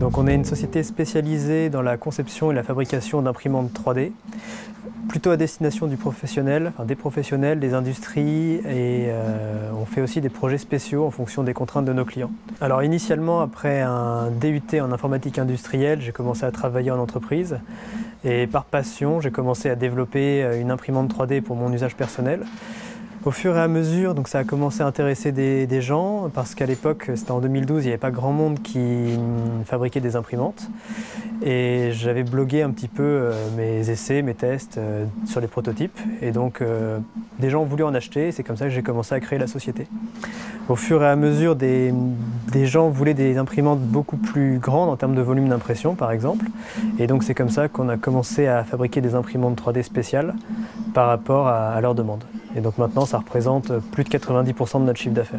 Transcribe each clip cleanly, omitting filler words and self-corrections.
Donc on est une société spécialisée dans la conception et la fabrication d'imprimantes 3D, plutôt à destination du professionnel, enfin des professionnels, des industries, et on fait aussi des projets spéciaux en fonction des contraintes de nos clients. Alors initialement, après un DUT en informatique industrielle, j'ai commencé à travailler en entreprise et par passion, j'ai commencé à développer une imprimante 3D pour mon usage personnel. Au fur et à mesure, donc ça a commencé à intéresser des gens, parce qu'à l'époque, c'était en 2012, il n'y avait pas grand monde qui fabriquait des imprimantes. Et j'avais blogué un petit peu mes essais, mes tests sur les prototypes. Et donc, des gens ont voulu en acheter, et c'est comme ça que j'ai commencé à créer la société. Au fur et à mesure, des gens voulaient des imprimantes beaucoup plus grandes en termes de volume d'impression, par exemple. Et donc, c'est comme ça qu'on a commencé à fabriquer des imprimantes 3D spéciales par rapport à leurs demandes. Et donc maintenant, ça représente plus de 90% de notre chiffre d'affaires.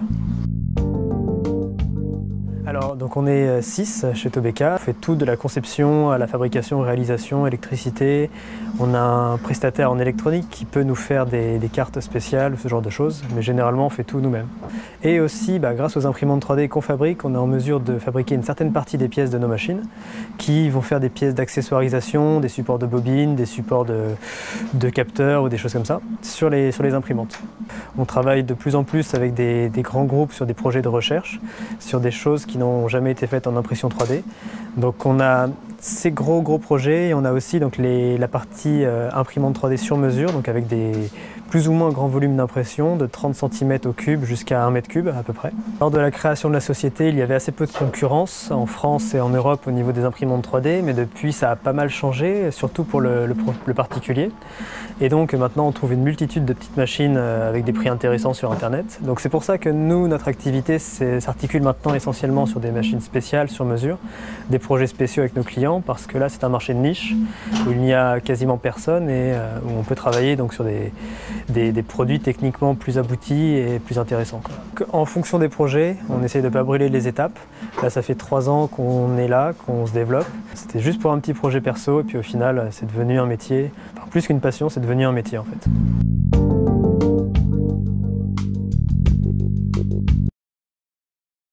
Alors, donc on est 6 chez Tobeca. On fait tout de la conception à la fabrication, réalisation, électricité. On a un prestataire en électronique qui peut nous faire des cartes spéciales, ce genre de choses, mais généralement on fait tout nous-mêmes. Et aussi, grâce aux imprimantes 3D qu'on fabrique, on est en mesure de fabriquer une certaine partie des pièces de nos machines qui vont faire des pièces d'accessoirisation, des supports de bobines, des supports de capteurs ou des choses comme ça sur les imprimantes. On travaille de plus en plus avec des grands groupes sur des projets de recherche, sur des choses qui n'ont jamais été faites en impression 3D. Donc on a ces gros projets et on a aussi donc la partie imprimante 3D sur mesure, donc avec des plus ou moins grands volumes d'impression, de 30 cm au cube jusqu'à 1 m3 à peu près. Lors de la création de la société, il y avait assez peu de concurrence en France et en Europe au niveau des imprimantes 3D, mais depuis ça a pas mal changé, surtout pour le particulier. Et donc maintenant on trouve une multitude de petites machines avec des prix intéressants sur Internet. Donc c'est pour ça que nous, notre activité s'articule maintenant essentiellement sur des machines spéciales sur mesure, des projets spéciaux avec nos clients, parce que là c'est un marché de niche où il n'y a quasiment personne et où on peut travailler donc sur des produits techniquement plus aboutis et plus intéressants. En fonction des projets, on essaie de ne pas brûler les étapes. Là ça fait 3 ans qu'on est là, qu'on se développe. C'était juste pour un petit projet perso et puis au final c'est devenu un métier, enfin, plus qu'une passion, c'est devenu un métier en fait.